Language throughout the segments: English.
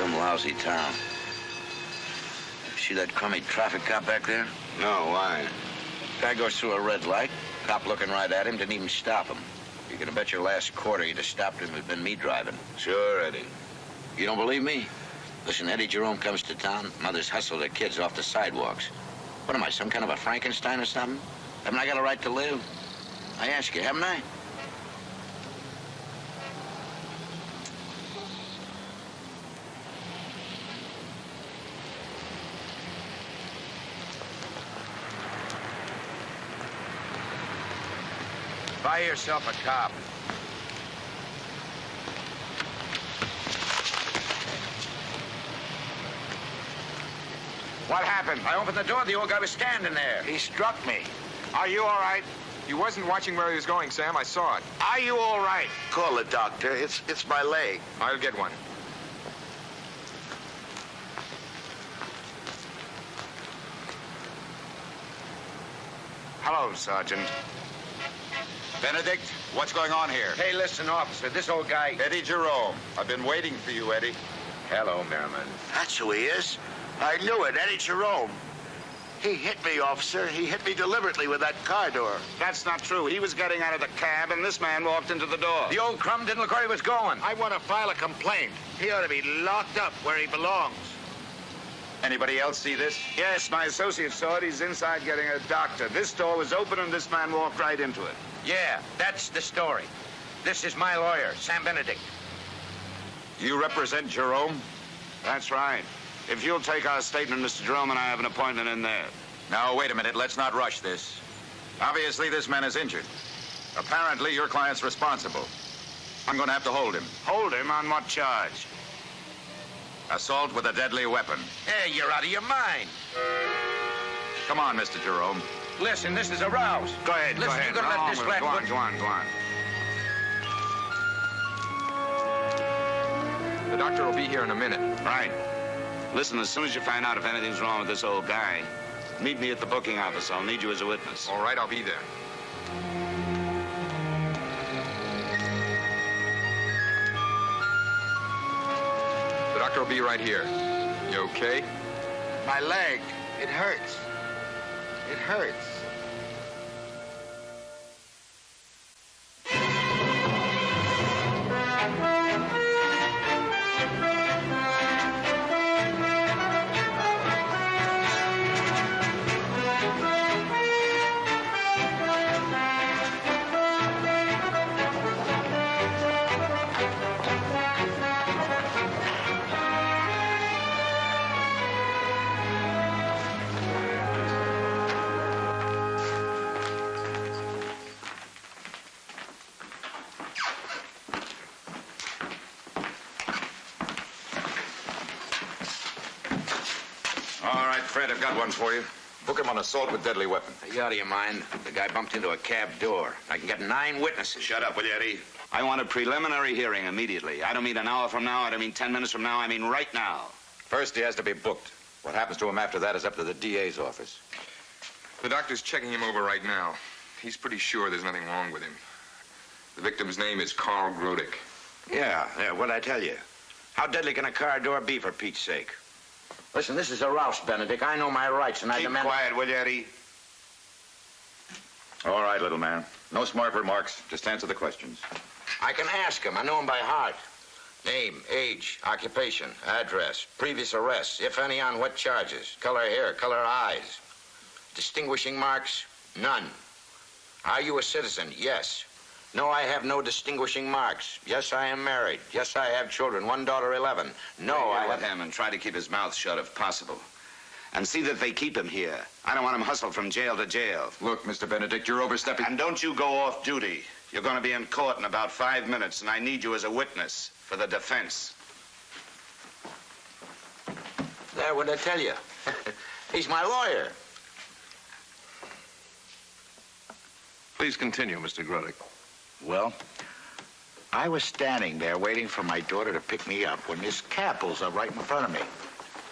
some lousy town. See that crummy traffic cop back there? No, why? Guy goes through a red light. Cop looking right at him, didn't even stop him. You're gonna bet your last quarter he'd have stopped him if it'd been me driving. Sure, Eddie. You don't believe me? Listen, Eddie Jerome comes to town. Mothers hustle their kids off the sidewalks. What am I, some kind of a Frankenstein or something? Haven't I got a right to live? I ask you, haven't I? Buy yourself a cop. What happened? I opened the door, the old guy was standing there. He struck me. Are you all right? You wasn't watching where he was going, Sam. I saw it. Are you all right? Call the doctor. It's my leg. I'll get one. Hello, Sergeant. Benedict, what's going on here? Hey, listen, officer, this old guy... Eddie Jerome. I've been waiting for you, Eddie. Hello, Merriman. That's who he is. I knew it, Eddie Jerome. He hit me, officer. He hit me deliberately with that car door. That's not true. He was getting out of the cab, and this man walked into the door. The old crumb didn't look where he was going. I want to file a complaint. He ought to be locked up where he belongs. Anybody else see this? Yes, my associate saw it. He's inside getting a doctor. This door was open, and this man walked right into it. Yeah, that's the story. This is my lawyer, Sam Benedict. You represent Jerome? That's right. If you'll take our statement, Mr. Jerome and I have an appointment in there. Now, wait a minute. Let's not rush this. Obviously, this man is injured. Apparently, your client's responsible. I'm going to have to hold him. Hold him on what charge? Assault with a deadly weapon. Hey, you're out of your mind. Come on, Mr. Jerome. Listen, this is a rouse. Go ahead, Listen, go ahead. you're going to let this flat... Go on. The doctor will be here in a minute. Right. Listen, as soon as you find out if anything's wrong with this old guy, meet me at the booking office. I'll need you as a witness. All right, I'll be there. The doctor will be right here. You okay? My leg. It hurts. It hurts. All right, Fred, I've got one for you. Book him on assault with deadly weapon. Are you out of your mind? The guy bumped into a cab door. I can get 9 witnesses. Shut up, will you, Eddie? I want a preliminary hearing immediately. I don't mean an hour from now. I don't mean 10 minutes from now. I mean right now. First, he has to be booked. What happens to him after that is up to the DA's office. The doctor's checking him over right now. He's pretty sure there's nothing wrong with him. The victim's name is Carl Grodick. Yeah, what'd I tell you? How deadly can a car door be, for Pete's sake? Listen, this is a rouse, Benedict. I know my rights, and I Keep demand... quiet, will you, Eddie? All right, little man. No smart remarks. Just answer the questions. I can ask him. I know him by heart. Name, age, occupation, address, previous arrests, if any, on what charges, color hair, color eyes. Distinguishing marks? None. Are you a citizen? Yes. No, I have no distinguishing marks. Yes, I am married. Yes, I have children. 1 daughter, 11. No, I with have... him and try to keep his mouth shut if possible. And see that they keep him here. I don't want him hustled from jail to jail. Look, Mr. Benedict, you're overstepping... And don't you go off duty. You're going to be in court in about 5 minutes, and I need you as a witness for the defense. There, what'd I tell you? He's my lawyer. Please continue, Mr. Grodick. Well, I was standing there waiting for my daughter to pick me up when this cab pulls up right in front of me.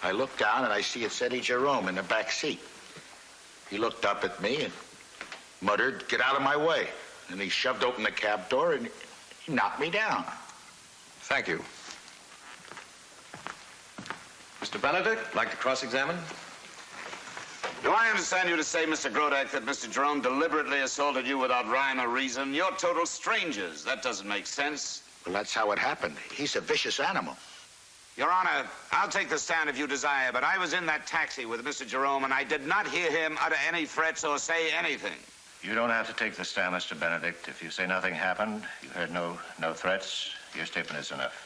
I look down and I see it's Eddie Jerome in the back seat. He looked up at me and muttered, "Get out of my way." And he shoved open the cab door and he knocked me down. Thank you. Mr. Benedict, like to cross-examine? Do I understand you to say, Mr. Grodek, that Mr. Jerome deliberately assaulted you without rhyme or reason? You're total strangers. That doesn't make sense. Well, that's how it happened. He's a vicious animal. Your Honor, I'll take the stand if you desire, but I was in that taxi with Mr. Jerome, and I did not hear him utter any threats or say anything. You don't have to take the stand, Mr. Benedict. If you say nothing happened, you heard no threats, your statement is enough.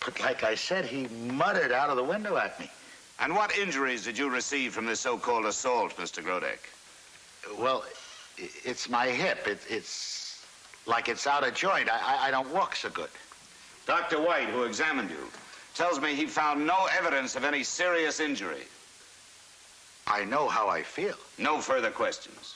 But like I said, he muttered out of the window at me. And what injuries did you receive from this so-called assault, Mr. Grodek? Well, it's my hip. It's like it's out of joint. I don't walk so good. Dr. White, who examined you, tells me he found no evidence of any serious injury. I know how I feel. No further questions.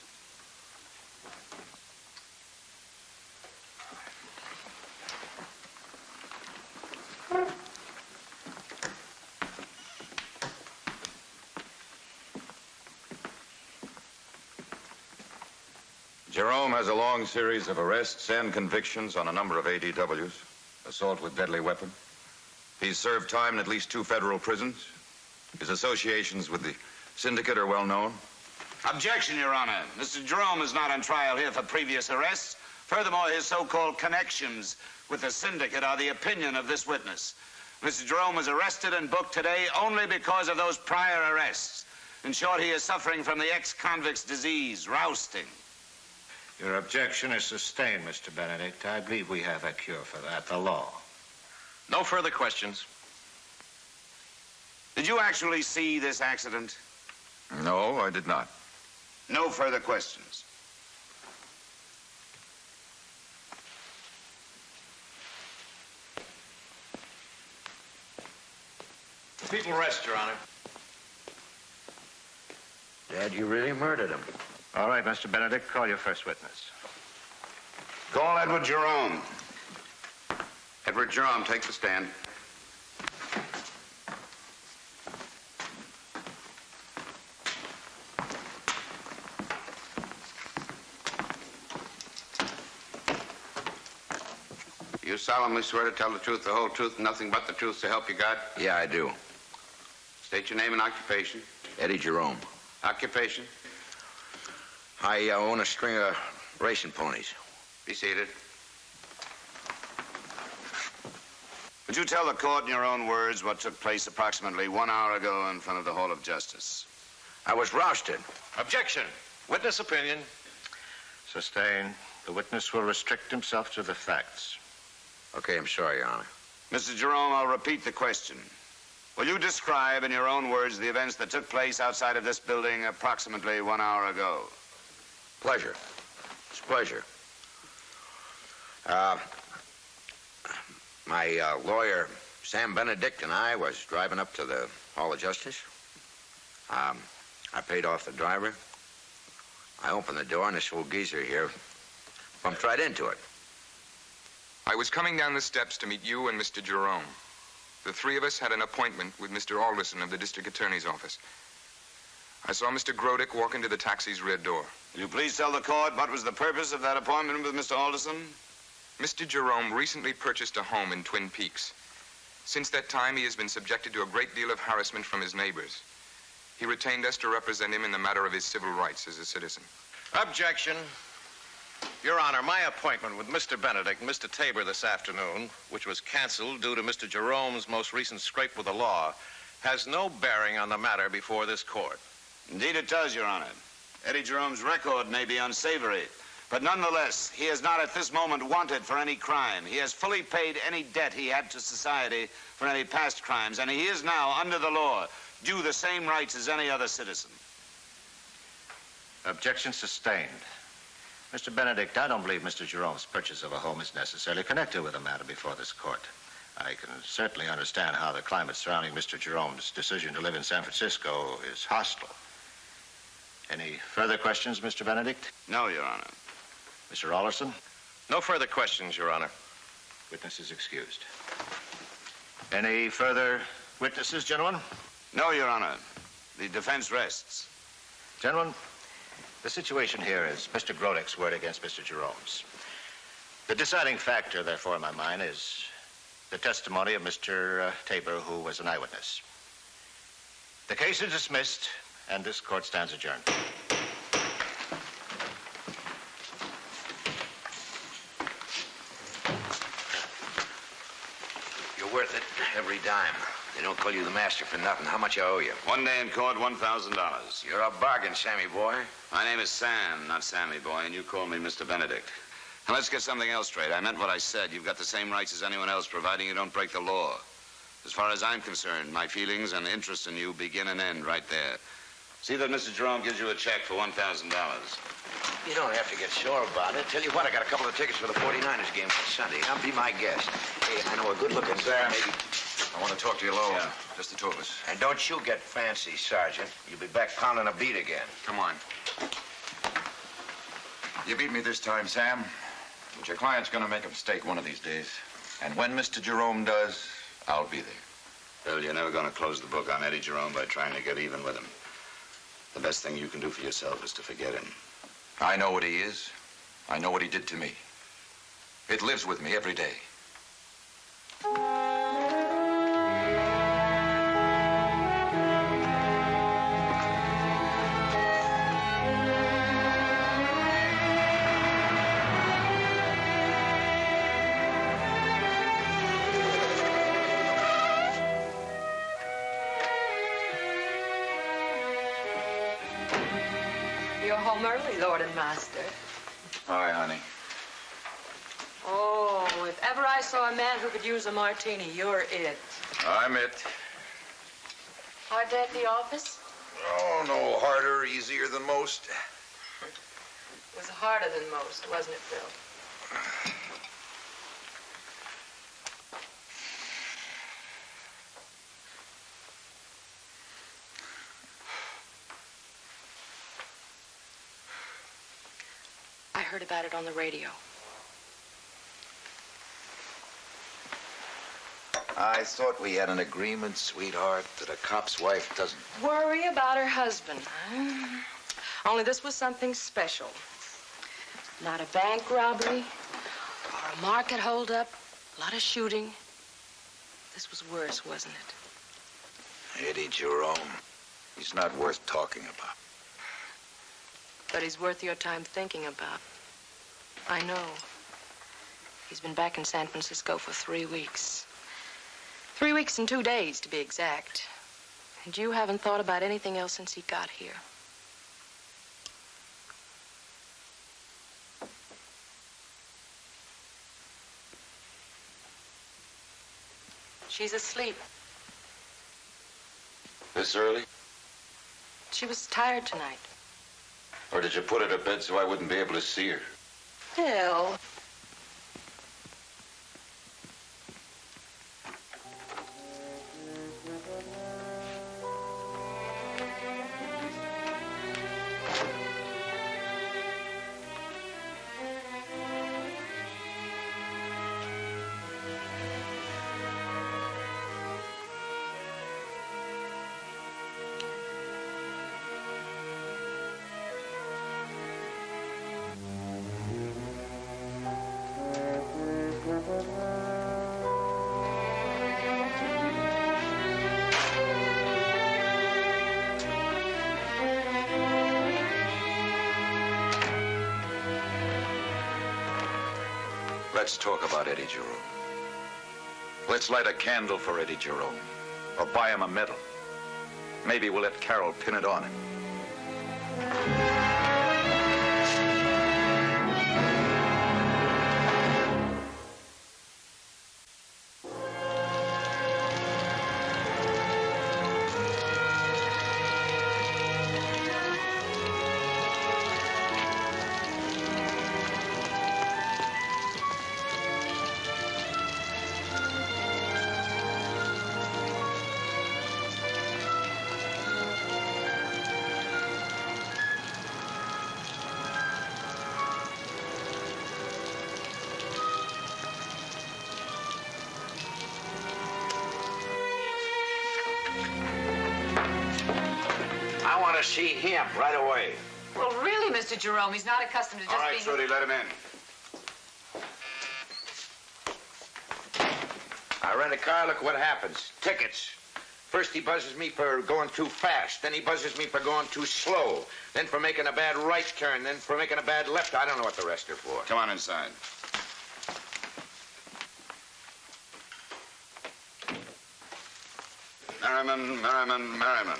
Jerome has a long series of arrests and convictions on a number of ADWs. Assault with deadly weapon. He's served time in at least 2 federal prisons. His associations with the syndicate are well known. Objection, Your Honor. Mr. Jerome is not on trial here for previous arrests. Furthermore, his so-called connections with the syndicate are the opinion of this witness. Mr. Jerome was arrested and booked today only because of those prior arrests. In short, he is suffering from the ex-convict's disease, rousting. Your objection is sustained, Mr. Benedict. I believe we have a cure for that, the law. No further questions. Did you actually see this accident? No, I did not. No further questions. People rest, Your Honor. Dad, you really murdered him. All right, Mr. Benedict, call your first witness. Call Edward Jerome. Edward Jerome, take the stand. You solemnly swear to tell the truth, the whole truth, and nothing but the truth, so help you God? Yeah, I do. State your name and occupation. Eddie Jerome. Occupation. I own a string of racing ponies. Be seated. Would you tell the court in your own words what took place approximately 1 hour ago in front of the Hall of Justice? I was rousted. Objection. Witness opinion. Sustained. The witness will restrict himself to the facts. Okay, I'm sorry, Your Honor. Mr. Jerome, I'll repeat the question. Will you describe in your own words the events that took place outside of this building approximately 1 hour ago? Pleasure. It's a pleasure. My lawyer, Sam Benedict, and I was driving up to the Hall of Justice. I paid off the driver. I opened the door, and this old geezer here bumped right into it. I was coming down the steps to meet you and Mr. Jerome. The 3 of us had an appointment with Mr. Alderson of the district attorney's office. I saw Mr. Grodek walk into the taxi's rear door. Will you please tell the court what was the purpose of that appointment with Mr. Alderson? Mr. Jerome recently purchased a home in Twin Peaks. Since that time, he has been subjected to a great deal of harassment from his neighbors. He retained us to represent him in the matter of his civil rights as a citizen. Objection. Your Honor, my appointment with Mr. Benedict and Mr. Tabor this afternoon, which was canceled due to Mr. Jerome's most recent scrape with the law, has no bearing on the matter before this court. Indeed it does, Your Honor. Eddie Jerome's record may be unsavory, but nonetheless, he is not at this moment wanted for any crime. He has fully paid any debt he had to society for any past crimes, and he is now, under the law, due the same rights as any other citizen. Objection sustained. Mr. Benedict, I don't believe Mr. Jerome's purchase of a home is necessarily connected with the matter before this court. I can certainly understand how the climate surrounding Mr. Jerome's decision to live in San Francisco is hostile. Any further questions, Mr. Benedict? No, Your Honor. Mr. Alderson? No further questions, Your Honor. Witness is excused. Any further witnesses, gentlemen? No, Your Honor. The defense rests. Gentlemen, the situation here is Mr. Grodek's word against Mr. Jerome's. The deciding factor, therefore, in my mind, is the testimony of Mr. Tabor, who was an eyewitness. The case is dismissed, and this court stands adjourned. You're worth it, every dime. They don't call you the master for nothing. How much I owe you? 1 day in court, $1,000. You're a bargain, Sammy boy. My name is Sam, not Sammy boy, and you call me Mr. Benedict. And let's get something else straight. I meant what I said. You've got the same rights as anyone else, providing you don't break the law. As far as I'm concerned, my feelings and interest in you begin and end right there. See that Mr. Jerome gives you a check for $1,000. You don't have to get sore about it. Tell you what, I got a couple of tickets for the 49ers game for Sunday. Now, be my guest. Hey, I know a good-looking Sam, maybe. I want to talk to you alone. Yeah. Just the two of us. And don't you get fancy, Sergeant. You'll be back pounding a beat again. Come on. You beat me this time, Sam. But your client's going to make a mistake one of these days. And when Mr. Jerome does, I'll be there. Bill, you're never going to close the book on Eddie Jerome by trying to get even with him. The best thing you can do for yourself is to forget him. I know what he is. I know what he did to me. It lives with me every day. You're home early, Lord and Master. Hi, honey. Oh, if ever I saw a man who could use a martini, you're it. I'm it. Hard day at the office? Oh, no harder, easier than most. It was harder than most, wasn't it, Bill? I heard about it on the radio. I thought we had an agreement, sweetheart, that a cop's wife doesn't... Worry about her husband, huh? Only this was something special. Not a bank robbery or a market holdup, a lot of shooting. This was worse, wasn't it? Eddie Jerome, he's not worth talking about. But he's worth your time thinking about. I know. He's been back in San Francisco for 3 weeks. 3 weeks and 2 days, to be exact. And you haven't thought about anything else since he got here. She's asleep. This early? She was tired tonight. Or did you put her to bed so I wouldn't be able to see her? Bill. Let's talk about Eddie Jerome. Let's light a candle for Eddie Jerome. Or buy him a medal. Maybe we'll let Carol pin it on him. I want to see him right away. Well, really, Mr. Jerome, he's not accustomed to just All right, being... Trudy, let him in. I rent a car, look what happens. Tickets. First he buzzes me for going too fast. Then he buzzes me for going too slow. Then for making a bad right turn. Then for making a bad left. I don't know what the rest are for. Come on inside. Merriman.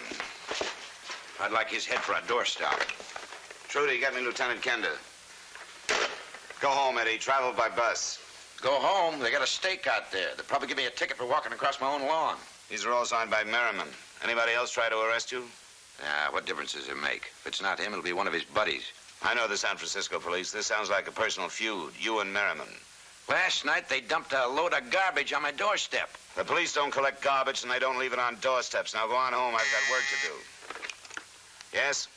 I'd like his head for a doorstop. Trudy, get me Lieutenant Kender. Go home, Eddie. Travel by bus. Go home. They got a stake out there. They'll probably give me a ticket for walking across my own lawn. These are all signed by Merriman. Anybody else try to arrest you? What difference does it make? If it's not him, it'll be one of his buddies. I know the San Francisco police. This sounds like a personal feud. You and Merriman. Last night, they dumped a load of garbage on my doorstep. The police don't collect garbage, and they don't leave it on doorsteps. Now go on home. I've got work to do. Yes?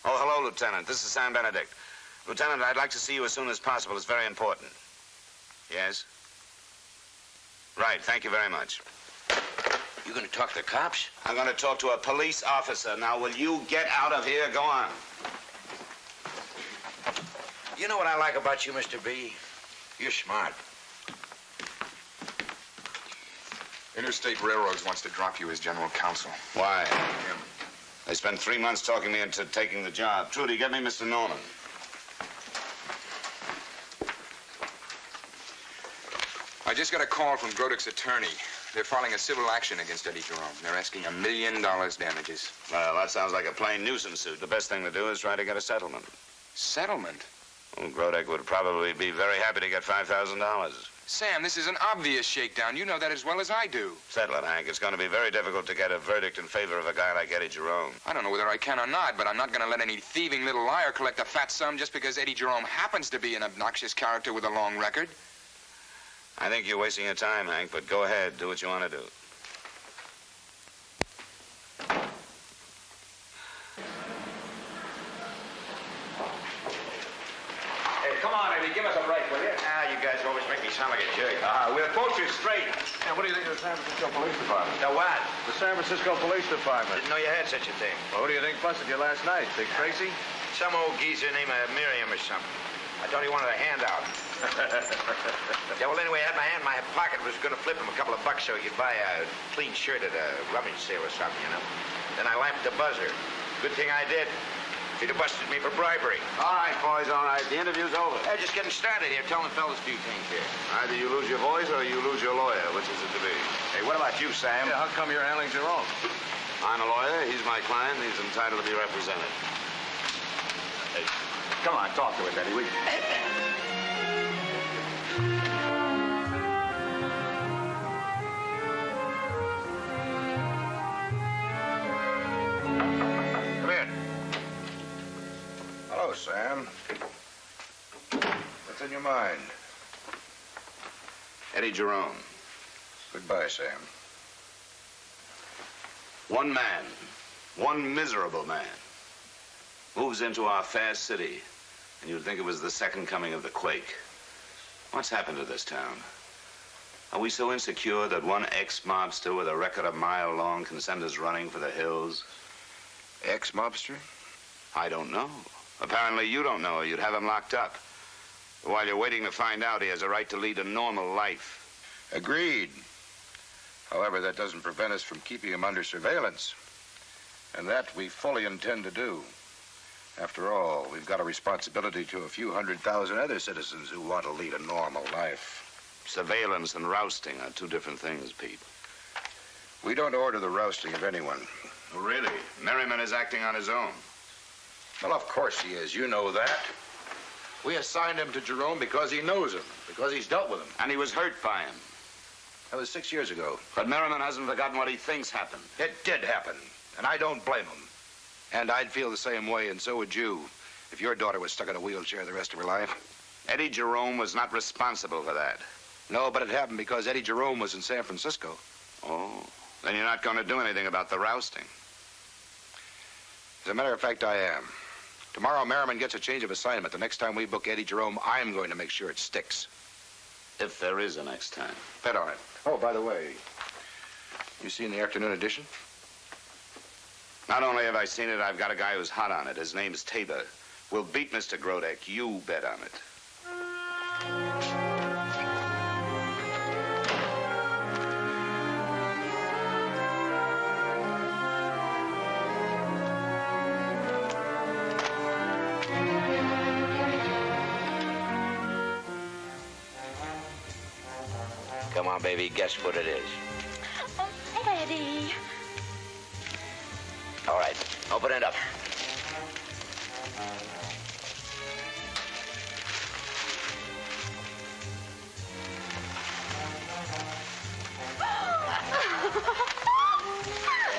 Oh, hello, Lieutenant. This is Sam Benedict. Lieutenant, I'd like to see you as soon as possible. It's very important. Yes? Right. Thank you very much. You gonna talk to the cops? I'm going to talk to a police officer. Now, will you get out of here? Go on. You know what I like about you, Mr. B? You're smart. Interstate Railroads wants to drop you as general counsel. Why? They spent 3 months talking me into taking the job. Trudy, get me Mr. Norman. I just got a call from Grodek's attorney. They're filing a civil action against Eddie Jerome. They're asking $1 million damages. Well, that sounds like a plain nuisance suit. The best thing to do is try to get a settlement. Settlement? Well, Grodek would probably be very happy to get $5,000. Sam, this is an obvious shakedown. You know that as well as I do. Settle it, Hank. It's going to be very difficult to get a verdict in favor of a guy like Eddie Jerome. I don't know whether I can or not, but I'm not going to let any thieving little liar collect a fat sum just because Eddie Jerome happens to be an obnoxious character with a long record. I think you're wasting your time, Hank, but go ahead. Do what you want to do. Hey, come on, Eddie. Give us a break, will you? You guys always make me sound like a jerk. We'll quote you straight. Now, what do you think of the San Francisco Police Department? The what? The San Francisco Police Department. Didn't know you had such a thing. Well, who do you think busted you last night? Big Tracy? Some old geezer named Miriam or something. I thought he wanted a handout. Yeah, well, anyway, I had my hand in my pocket, was going to flip him a couple of bucks so he could buy a clean shirt at a rummage sale or something, you know. Then I lamped the buzzer. Good thing I did. He'd have busted me for bribery. All right, boys, all right. The interview's over. Hey, just getting started here, telling the fellas a few things here. Either you lose your voice or you lose your lawyer. Which is it to be? Hey, what about you, Sam? Yeah, how come you're handling Jerome? I'm a lawyer. He's my client. He's entitled to be represented. Hey, come on, talk to us, Eddie. Come here. Hello, Sam. What's in your mind? Eddie Jerome. Goodbye, Sam. One man, one miserable man, moves into our fair city, and you'd think it was the second coming of the quake. What's happened to this town? Are we so insecure that one ex-mobster with a record a mile long can send us running for the hills? Ex-mobster? I don't know. Apparently you don't know, or you'd have him locked up. While you're waiting to find out, he has a right to lead a normal life. Agreed. However, that doesn't prevent us from keeping him under surveillance. And that we fully intend to do. After all, we've got a responsibility to a few 100,000 other citizens who want to lead a normal life. Surveillance and rousting are two different things, Pete. We don't order the rousting of anyone. Really? Merriman is acting on his own. Well, of course he is. You know that. We assigned him to Jerome because he knows him, because he's dealt with him. And he was hurt by him. That was 6 years ago. But Merriman hasn't forgotten what he thinks happened. It did happen, and I don't blame him. And I'd feel the same way, and so would you, if your daughter was stuck in a wheelchair the rest of her life. Eddie Jerome was not responsible for that. No, but it happened because Eddie Jerome was in San Francisco. Oh, then you're not going to do anything about the rousting. As a matter of fact, I am. Tomorrow, Merriman gets a change of assignment. The next time we book Eddie Jerome, I'm going to make sure it sticks. If there is a next time. Bet on it. Oh, by the way, you seen the afternoon edition? Not only have I seen it, I've got a guy who's hot on it. His name's Tabor. We'll beat Mr. Grodek. You bet on it. Come on, baby, guess what it is. Oh, Eddie. All right, open it up.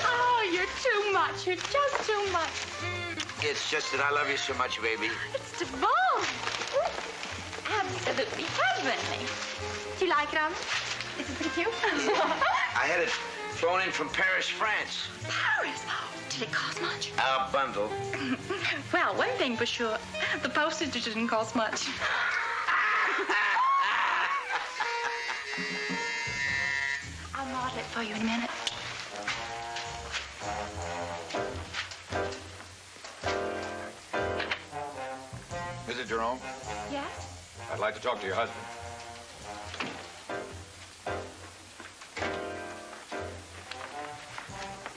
Oh, you're too much. You're just too much. It's just that I love you so much, baby. It's divine. Absolutely heavenly. Do you like it, Arnold? Is it pretty cute? I had it flown in from Paris, France. Paris? Did it cost much? A bundle. Well, one thing for sure. The postage didn't cost much. I'll model it for you in a minute. Mrs. Jerome, Yes? I'd like to talk to your husband.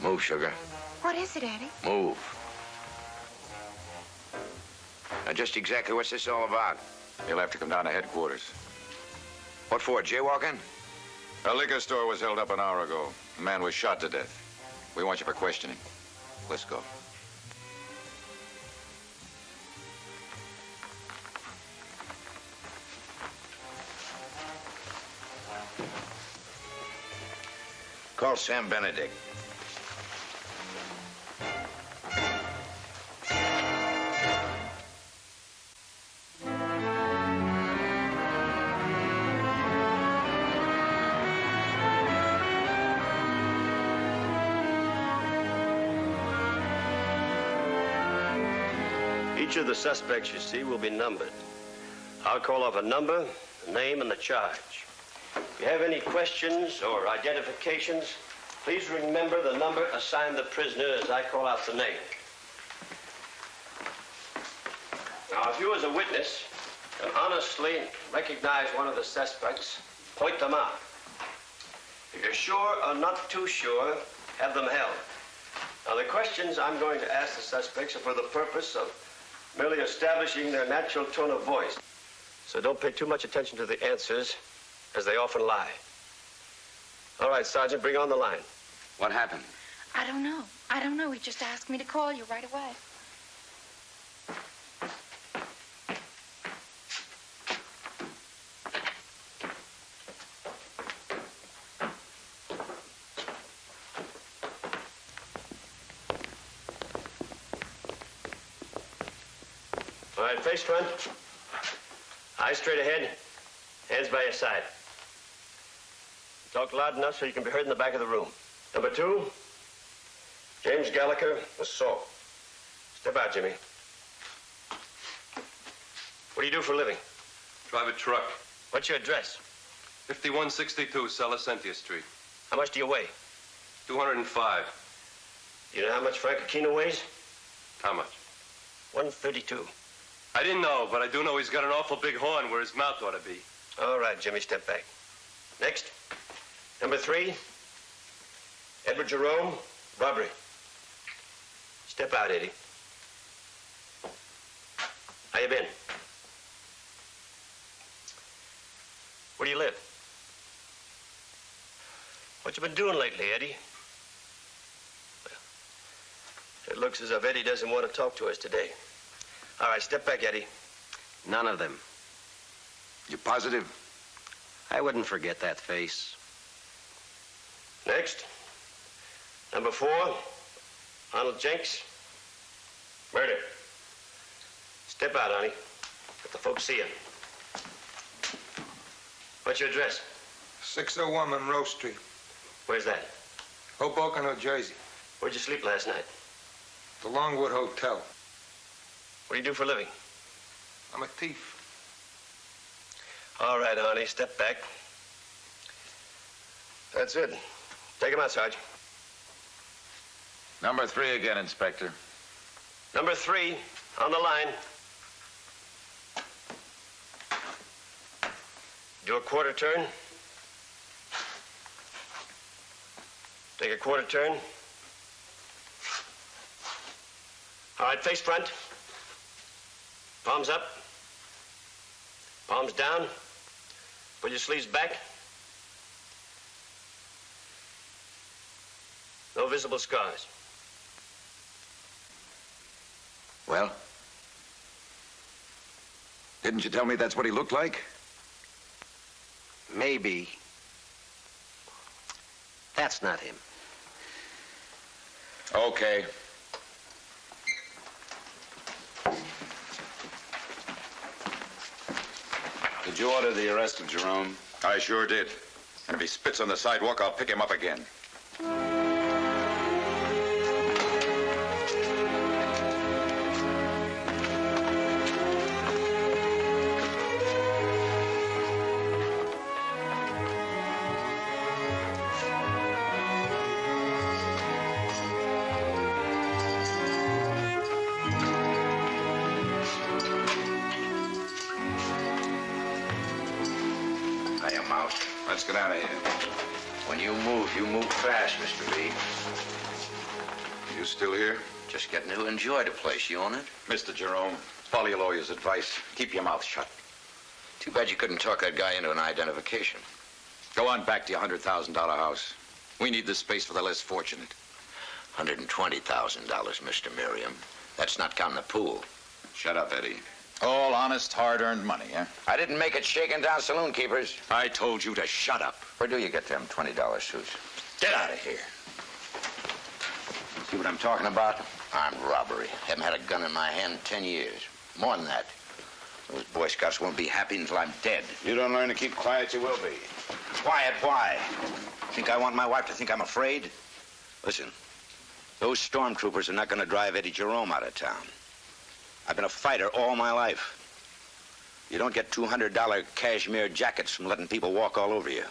Move, sugar. What is it, Eddie? Move. Now, just exactly what's this all about? He'll have to come down to headquarters. What for, jaywalking? A liquor store was held up an hour ago. The man was shot to death. We want you for questioning. Let's go. Call Sam Benedict. Each of the suspects you see will be numbered. I'll call off a number, the name, and the charge. If you have any questions or identifications, please remember the number assigned the prisoner as I call out the name. Now, if you as a witness can honestly recognize one of the suspects, point them out. If you're sure or not too sure, have them held. Now, the questions I'm going to ask the suspects are for the purpose of merely establishing their natural tone of voice. So don't pay too much attention to the answers, as they often lie. All right, Sergeant, bring on the line. What happened? I don't know. I don't know. He just asked me to call you right away. All right, face front. Eyes straight ahead. Hands by your side. Talk loud enough so you can be heard in the back of the room. Number 2, James Gallagher, assault. Step out, Jimmy. What do you do for a living? Drive a truck. What's your address? 5162 Salacentia Street. How much do you weigh? 205. You know how much Frank Aquino weighs? How much? 132. I didn't know, but I do know he's got an awful big horn where his mouth ought to be. All right, Jimmy, step back. Next. Number 3, Edward Jerome, robbery. Step out, Eddie. How you been? Where do you live? What you been doing lately, Eddie? Well, it looks as if Eddie doesn't want to talk to us today. All right, step back, Eddie. None of them. You positive? I wouldn't forget that face. Next. Number 4, Arnold Jenks. Murder. Step out, honey. Let the folks see you. What's your address? 601 Monroe Street. Where's that? Hoboken, New Jersey. Where'd you sleep last night? The Longwood Hotel. What do you do for a living? I'm a thief. All right, honey, step back. That's it. Take him out, Sarge. Number 3 again, Inspector. Number 3, on the line. Do a quarter turn. Take a quarter turn. All right, face front. Palms up. Palms down. Pull your sleeves back. no visible scars. Well? Didn't you tell me that's what he looked like? Maybe. That's not him. Okay. Did you order the arrest of Jerome? I sure did. And if he spits on the sidewalk, I'll pick him up again. I am out. Let's get out of here. When you move fast, Mr. Lee. You still here? Just getting to enjoy the place. You own it? Mr. Jerome, follow your lawyer's advice. Keep your mouth shut. Too bad you couldn't talk that guy into an identification. Go on back to your $100,000 house. We need this space for the less fortunate. $120,000, Mr. Merriam. That's not counting the pool. Shut up, Eddie. All honest, hard-earned money, huh? I didn't make it shaking down saloon keepers. I told you to shut up. Where do you get them $20 suits? Get out of here. See what I'm talking about? Armed robbery. Haven't had a gun in my hand in 10 years. More than that. Those Boy Scouts won't be happy until I'm dead. You don't learn to keep quiet, you will be. Quiet, why? Think I want my wife to think I'm afraid? Listen, those stormtroopers are not going to drive Eddie Jerome out of town. I've been a fighter all my life. You don't get $200 cashmere jackets from letting people walk all over you.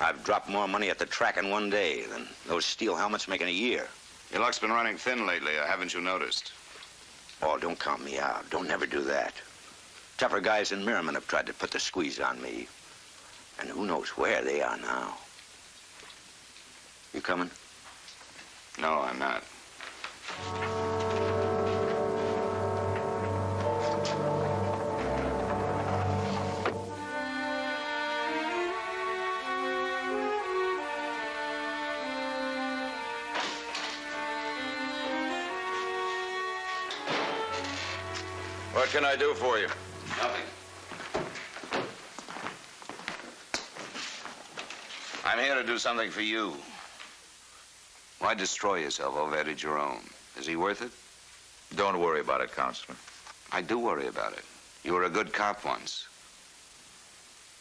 I've dropped more money at the track in one day than those steel helmets make in a year. Your luck's been running thin lately, haven't you noticed? Oh, don't count me out. Don't never do that. Tougher guys than Merriman have tried to put the squeeze on me. And who knows where they are now. You coming? No, I'm not. What can I do for you? Nothing. I'm here to do something for you. Why destroy yourself over Eddie Jerome? Is he worth it? Don't worry about it, Counselor. I do worry about it. You were a good cop once.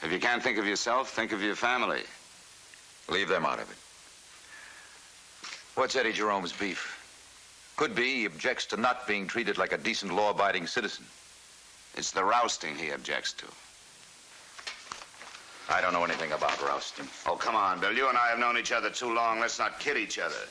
If you can't think of yourself, think of your family. Leave them out of it. What's Eddie Jerome's beef? Could be he objects to not being treated like a decent, law-abiding citizen. It's the rousting he objects to. I don't know anything about rousting. Oh, come on, Bill. You and I have known each other too long. Let's not kid each other.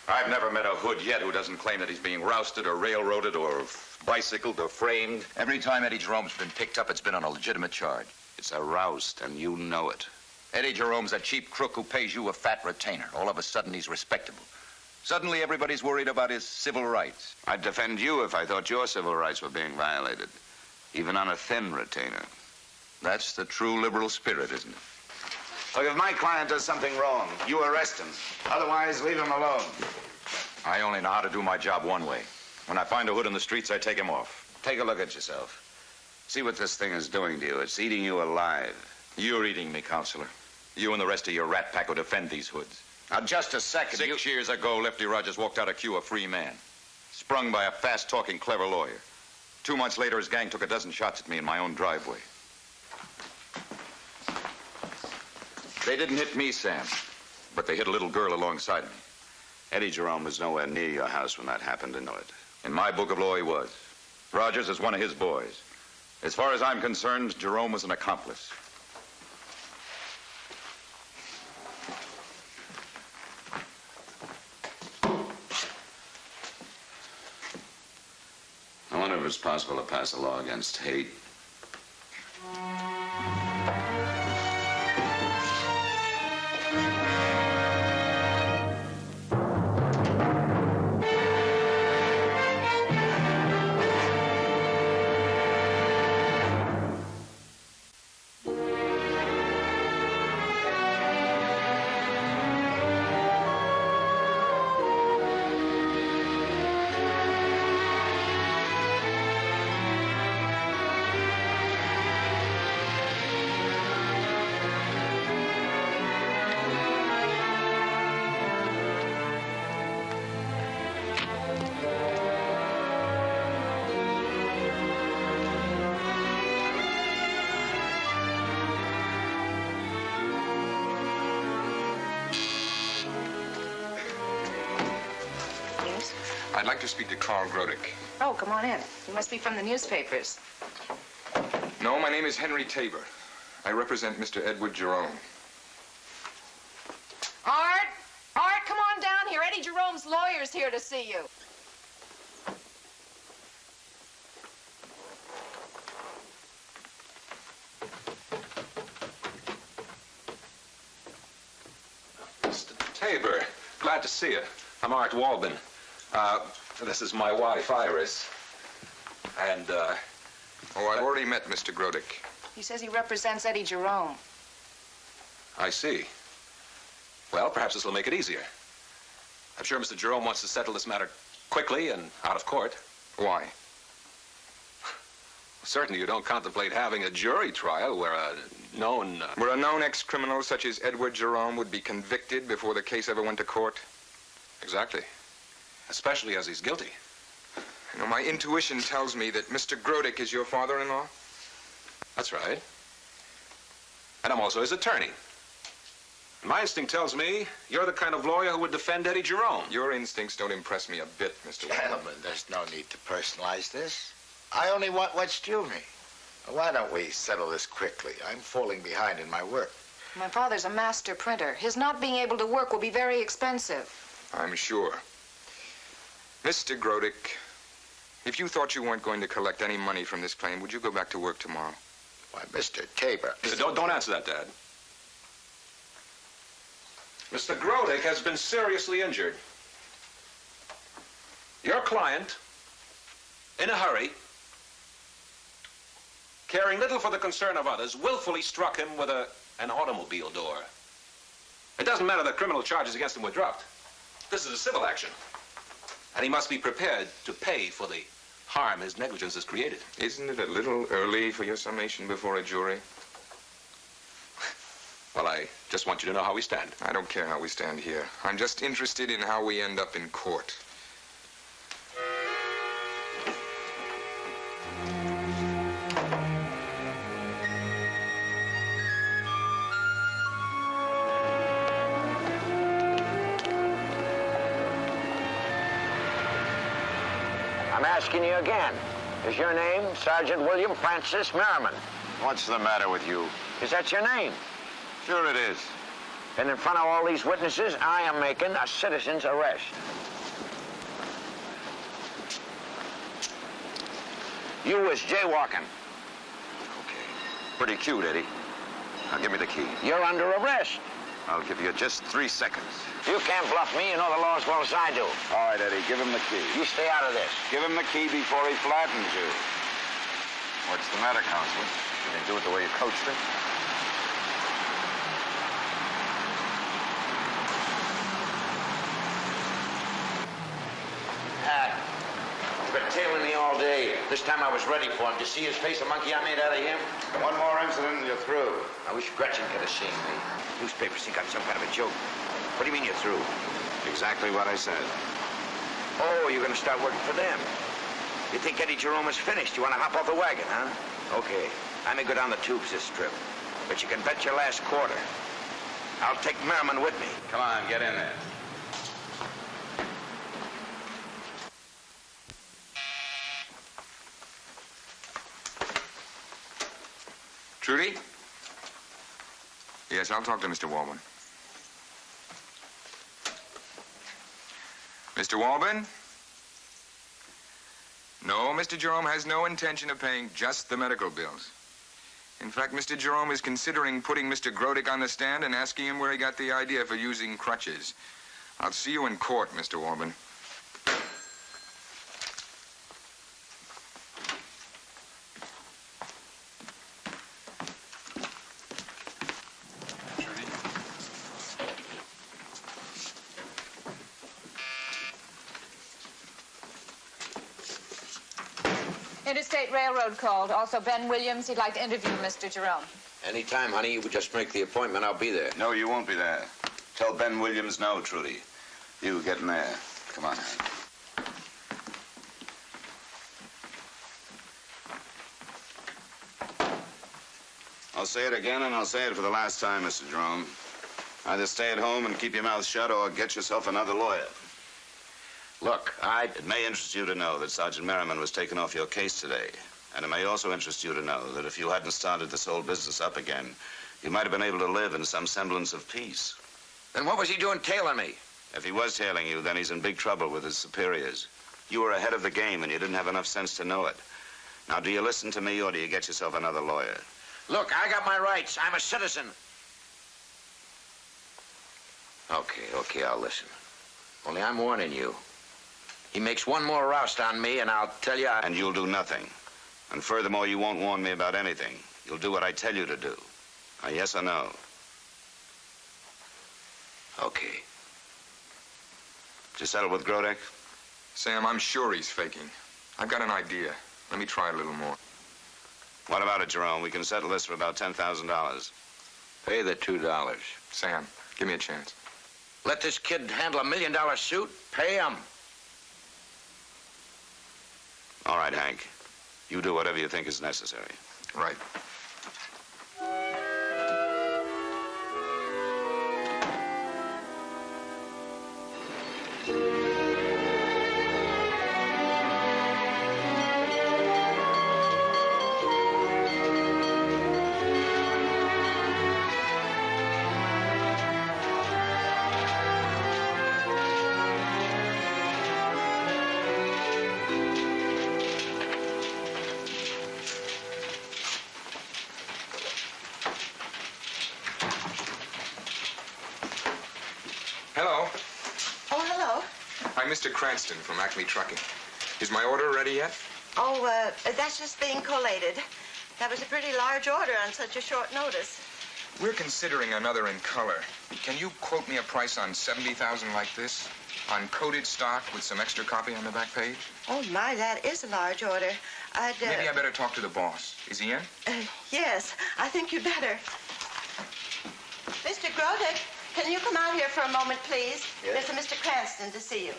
I've never met a hood yet who doesn't claim that he's being rousted or railroaded or bicycled or framed. Every time Eddie Jerome's been picked up, it's been on a legitimate charge. It's a roust, and you know it. Eddie Jerome's a cheap crook who pays you a fat retainer. All of a sudden, he's respectable. Suddenly, everybody's worried about his civil rights. I'd defend you if I thought your civil rights were being violated, even on a thin retainer. That's the true liberal spirit, isn't it? Look, if my client does something wrong, you arrest him. Otherwise, leave him alone. I only know how to do my job one way. When I find a hood in the streets, I take him off. Take a look at yourself. See what this thing is doing to you. It's eating you alive. You're eating me, Counselor. You and the rest of your rat pack who defend these hoods. Now, just a second. 6 years ago, Lefty Rogers walked out of Q a free man. Sprung by a fast-talking, clever lawyer. 2 months later, his gang took a dozen shots at me in my own driveway. They didn't hit me, Sam, but they hit a little girl alongside me. Eddie Jerome was nowhere near your house when that happened, I know it. In my book of law, he was. Rogers is one of his boys. As far as I'm concerned, Jerome was an accomplice. I wonder if it's possible to pass a law against hate. I'd like to speak to Carl Grodick. Oh, come on in. You must be from the newspapers. No, my name is Henry Tabor. I represent Mr. Edward Jerome. Art! Art, come on down here. Eddie Jerome's lawyer's here to see you. Mr. Tabor, glad to see you. I'm Art Walbin. This is my wife, Iris. And, Oh, I've already met Mr. Grodick. He says he represents Eddie Jerome. I see. Well, perhaps this will make it easier. I'm sure Mr. Jerome wants to settle this matter quickly and out of court. Why? Certainly you don't contemplate having a jury trial where a known... Where a known ex-criminal such as Edward Jerome would be convicted before the case ever went to court? Exactly. Especially as he's guilty. You know, my intuition tells me that Mr. Grodick is your father-in-law. That's right. And I'm also his attorney. My instinct tells me you're the kind of lawyer who would defend Eddie Jerome. Your instincts don't impress me a bit, Mr. Walbin. Gentlemen, there's no need to personalize this. I only want what's due me. Why don't we settle this quickly? I'm falling behind in my work. My father's a master printer. His not being able to work will be very expensive. I'm sure. Mr. Grodick, if you thought you weren't going to collect any money from this claim, would you go back to work tomorrow? Why, Mr. Tabor... Don't answer that, Dad. Mr. Grodick has been seriously injured. Your client, in a hurry, caring little for the concern of others, willfully struck him with an automobile door. It doesn't matter that criminal charges against him were dropped. This is a civil action. And he must be prepared to pay for the harm his negligence has created. Isn't it a little early for your summation before a jury? Well, I just want you to know how we stand. I don't care how we stand here. I'm just interested in how we end up in court. I'm asking you again. Is your name Sergeant William Francis Merriman? What's the matter with you? Is that your name? Sure it is. And in front of all these witnesses, I am making a citizen's arrest. You was jaywalking. Okay. Pretty cute, Eddie. Now give me the key. You're under arrest. I'll give you just 3 seconds. You can't bluff me. You know the law as well as I do. All right, Eddie, give him the key. You stay out of this. Give him the key before he flattens you. What's the matter, Counselor? You didn't do it the way you coached it? He's been tailing me all day. This time I was ready for him. Did you see his face, the monkey I made out of him? One more incident and you're through. I wish Gretchen could have seen me. Newspapers think I'm some kind of a joke. What do you mean you're through? Exactly what I said. Oh, you're going to start working for them. You think Eddie Jerome is finished? You want to hop off the wagon, huh? Okay. I may go down the tubes this trip, but you can bet your last quarter. I'll take Merriman with me. Come on, get in there. Trudy? Yes, I'll talk to Mr. Walbin. Mr. Walbin? No, Mr. Jerome has no intention of paying just the medical bills. In fact, Mr. Jerome is considering putting Mr. Grodick on the stand and asking him where he got the idea for using crutches. I'll see you in court, Mr. Walbin. Interstate Railroad called. Also, Ben Williams. He'd like to interview Mr. Jerome. Anytime, honey. You would just make the appointment. I'll be there. No, you won't be there. Tell Ben Williams no, Trudy. You get in there. Come on, Hank. I'll say it again, and I'll say it for the last time, Mr. Jerome. Either stay at home and keep your mouth shut or get yourself another lawyer. Look, It may interest you to know that Sergeant Merriman was taken off your case today. And it may also interest you to know that if you hadn't started this whole business up again, you might have been able to live in some semblance of peace. Then what was he doing tailing me? If he was tailing you, then he's in big trouble with his superiors. You were ahead of the game, and you didn't have enough sense to know it. Now, do you listen to me, or do you get yourself another lawyer? Look, I got my rights. I'm a citizen. Okay, I'll listen. Only I'm warning you. He makes one more roust on me, and I'll tell you... And you'll do nothing. And furthermore, you won't warn me about anything. You'll do what I tell you to do. Now, yes or no? Okay. Did you settle with Grodek? Sam, I'm sure he's faking. I've got an idea. Let me try a little more. What about it, Jerome? We can settle this for about $10,000. Pay the $2. Sam, give me a chance. Let this kid handle $1 million suit? Pay him. All right, Hank. You do whatever you think is necessary. Right. Hello. Oh, hello. I'm Mr. Cranston from Acme Trucking. Is my order ready yet? Oh, that's just being collated. That was a pretty large order on such a short notice. We're considering another in color. Can you quote me a price on 70,000 like this? On coated stock with some extra copy on the back page? Oh, my, that is a large order. Maybe I better talk to the boss. Is he in? Yes, I think you better. Mr. Grodek, can you come out here for a moment, please? Yes. There's a Mr. Cranston to see you.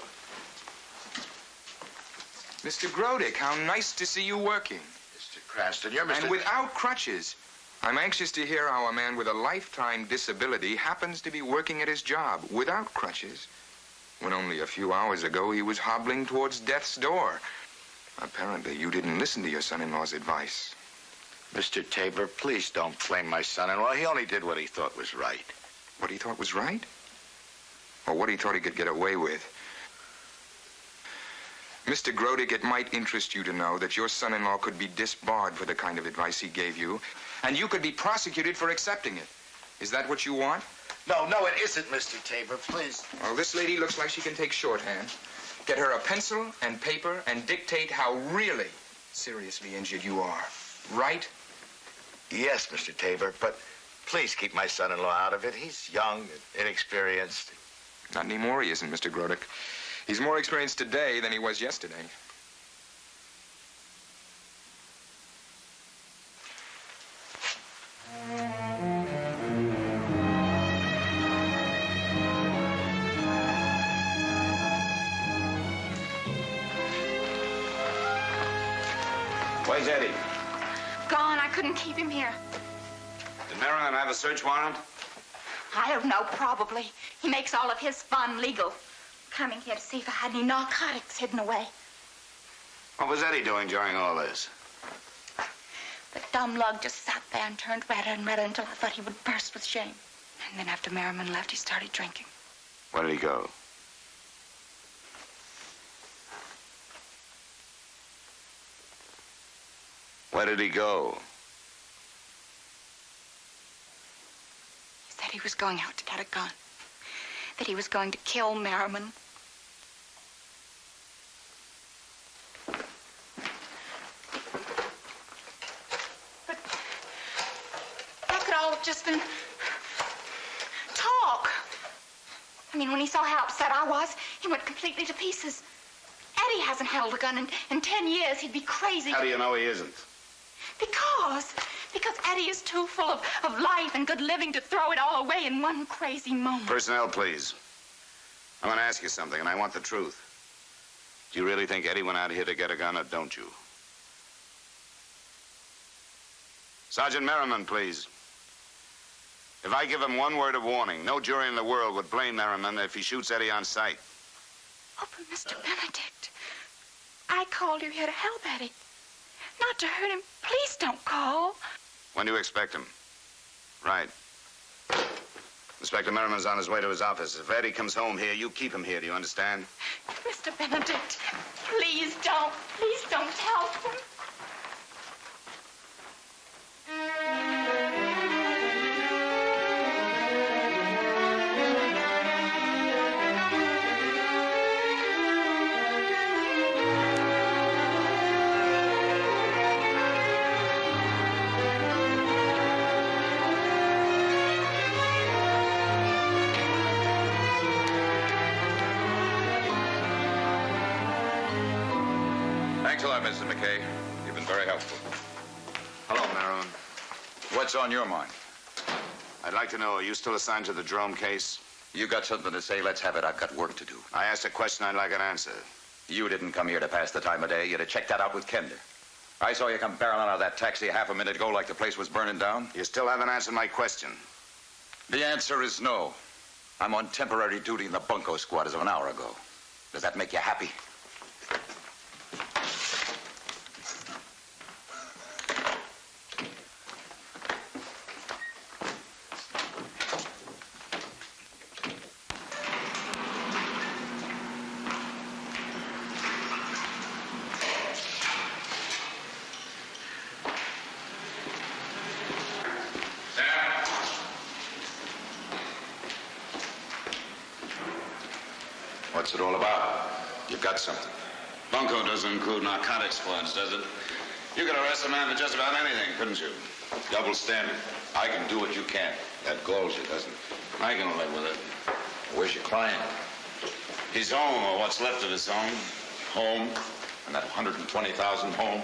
Mr. Grodek, how nice to see you working. Mr. Cranston, you're Mr. And without crutches. I'm anxious to hear how a man with a lifetime disability happens to be working at his job without crutches, when only a few hours ago he was hobbling towards death's door. Apparently, you didn't listen to your son-in-law's advice. Mr. Tabor, please don't blame my son-in-law. He only did what he thought was right. What he thought was right? Or what he thought he could get away with? Mr. Grodek, it might interest you to know that your son-in-law could be disbarred for the kind of advice he gave you, and you could be prosecuted for accepting it. Is that what you want? No, it isn't, Mr. Tabor, please. Well, this lady looks like she can take shorthand. Get her a pencil and paper and dictate how really seriously injured you are. Right? Yes, Mr. Tabor, but please keep my son-in-law out of it. He's young and inexperienced. Not anymore, he isn't, Mr. Grodek. He's more experienced today than he was yesterday. Where's Eddie? Gone. I couldn't keep him here. Did Merriman have a search warrant? I don't know, probably. He makes all of his fun legal. Coming here to see if I had any narcotics hidden away. What was Eddie doing during all this? The dumb lug just sat there and turned redder and redder until I thought he would burst with shame. And then after Merriman left, he started drinking. Where did he go? Where did he go? He said he was going out to get a gun. That he was going to kill Merriman. But that could all have just been talk. I mean, when he saw how upset I was, he went completely to pieces. Eddie hasn't held a gun in 10 years. He'd be crazy. How do you know he isn't? Because Eddie is too full of life and good living to throw it all away in one crazy moment. Personnel, please. I'm going to ask you something, and I want the truth. Do you really think Eddie went out here to get a gun, or don't you? Sergeant Merriman, please. If I give him one word of warning, no jury in the world would blame Merriman if he shoots Eddie on sight. Oh, but Mr. Benedict, I called you here to help Eddie, not to hurt him. Please don't call. When do you expect him? Right. Inspector Merriman's on his way to his office. If Eddie comes home here, you keep him here. Do you understand? Mr. Benedict, please don't. Please don't help him. Thanks a lot, Mrs. McKay. You've been very helpful. Hello, Merriman. What's on your mind? I'd like to know, are you still assigned to the Jerome case? You got something to say? Let's have it. I've got work to do. I asked a question, I'd like an answer. You didn't come here to pass the time of day. You'd have checked that out with Kender. I saw you come barreling out of that taxi half a minute ago like the place was burning down. You still haven't answered my question. The answer is no. I'm on temporary duty in the bunco squad as of an hour ago. Does that make you happy? What's it all about? You got something. Bunco doesn't include narcotics squads, does it? You could arrest a man for just about anything, couldn't you? Double standard. I can do what you can't. That galls you, doesn't it? I can live with it. Where's your client? He's home, or what's left of his home. Home? And that 120,000 home?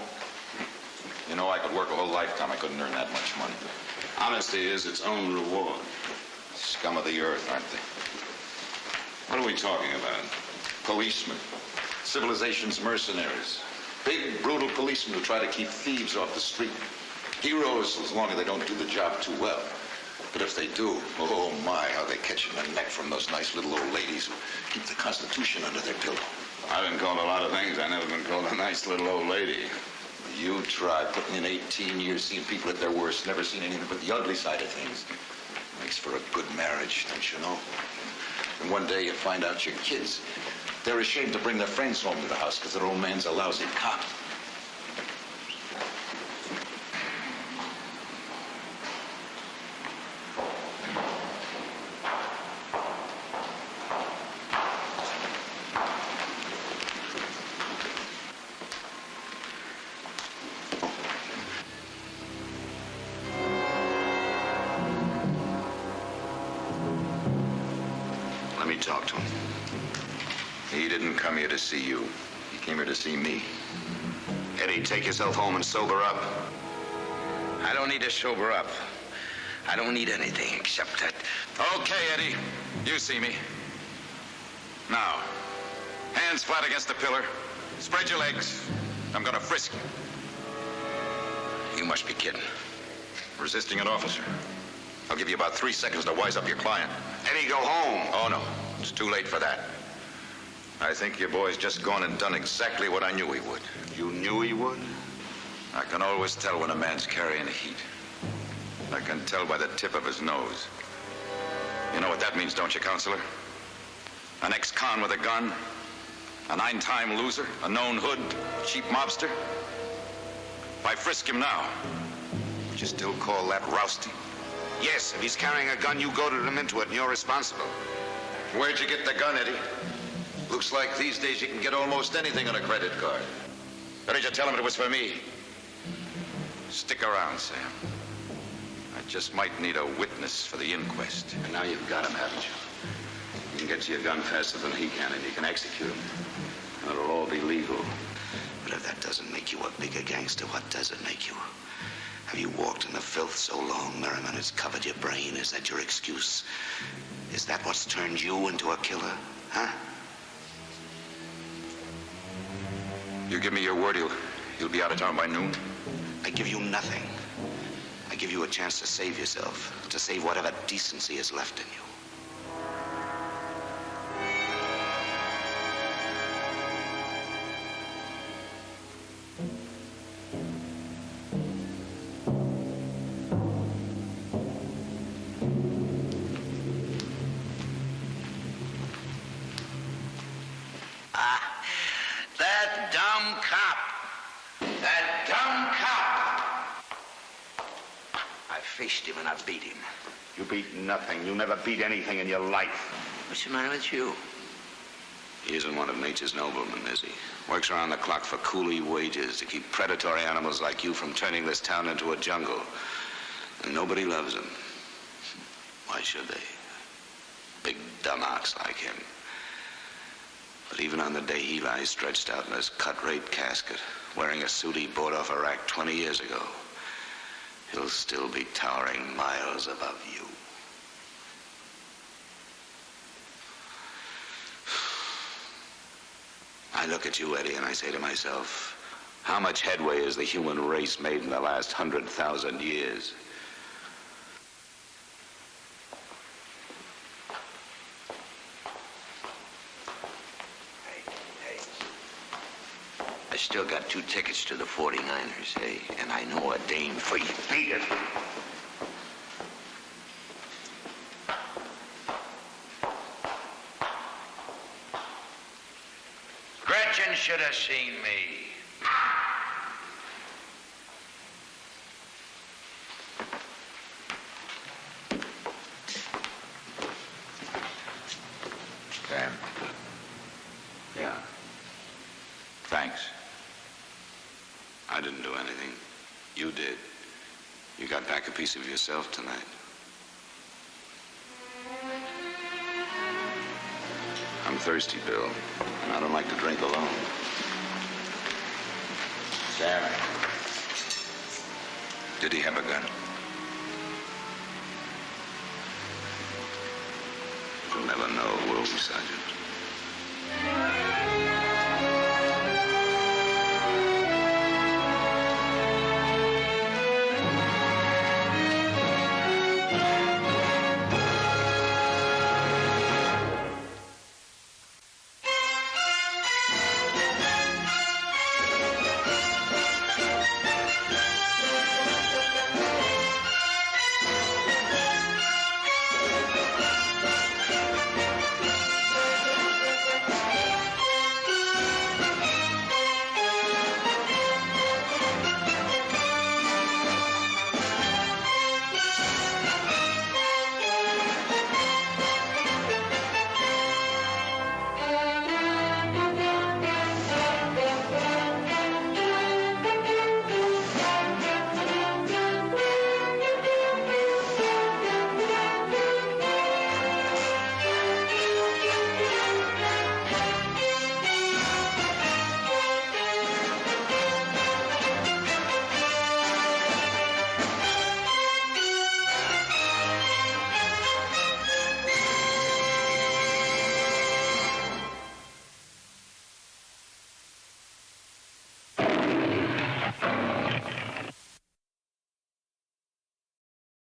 You know, I could work a whole lifetime. I couldn't earn that much money. Honesty is its own reward. Scum of the earth, aren't they? What are we talking about? Policemen. Civilization's mercenaries. Big, brutal policemen who try to keep thieves off the street. Heroes as long as they don't do the job too well. But if they do, oh my, how they catch in the neck from those nice little old ladies who keep the Constitution under their pillow. I've been called a lot of things. I've never been called a nice little old lady. You try putting in 18 years seeing people at their worst, never seen anything but the ugly side of things. Makes for a good marriage, don't you know? And one day you find out your kids, they're ashamed to bring their friends home to the house because their old man's a lousy cop. Let me talk to him. He didn't come here to see you. He came here to see me. Eddie, take yourself home and sober up. I don't need to sober up. I don't need anything except that. Okay, Eddie. You see me. Now, hands flat against the pillar. Spread your legs. I'm gonna frisk you. You must be kidding. Resisting an officer. I'll give you about 3 seconds to wise up your client. Eddie, go home. Oh, no. It's too late for that. I think your boy's just gone and done exactly what I knew he would. You knew he would? I can always tell when a man's carrying heat. I can tell by the tip of his nose. You know what that means, don't you, Counselor? An ex-con with a gun, a 9-time loser, a known hood, cheap mobster. If I frisk him now, would you still call that rousting? Yes, if he's carrying a gun, you goaded him into it, and you're responsible. Where'd you get the gun, Eddie? Looks like these days you can get almost anything on a credit card. Or did you tell him it was for me? Stick around, Sam. I just might need a witness for the inquest. And now you've got him, haven't you? You can get to your gun faster than he can, and you can execute him. And it'll all be legal. But if that doesn't make you a bigger gangster, what does it make you? Have you walked in the filth so long, Merriman has covered your brain? Is that your excuse? Is that what's turned you into a killer, huh? You give me your word you'll be out of town by noon? I give you nothing. I give you a chance to save yourself, to save whatever decency is left in you. faced him and I beat him. You beat nothing. You never beat anything in your life. What's the matter with you? He isn't one of nature's noblemen, is he? Works around the clock for coolie wages to keep predatory animals like you from turning this town into a jungle. And nobody loves him. Why should they? Big dumb ox like him. But even on the day he lies stretched out in his cut-rate casket, wearing a suit he bought off a rack 20 years ago, he'll still be towering miles above you. I look at you, Eddie, and I say to myself, how much headway has the human race made in the last 100,000 years? I still got 2 tickets to the 49ers, eh? And I know a dame for you. Beat it. Gretchen should have seen me. Sam. Yeah. Thanks. I didn't do anything. You did. You got back a piece of yourself tonight. I'm thirsty, Bill, and I don't like to drink alone. Sam. Did he have a gun? You'll never know, will we, Sergeant?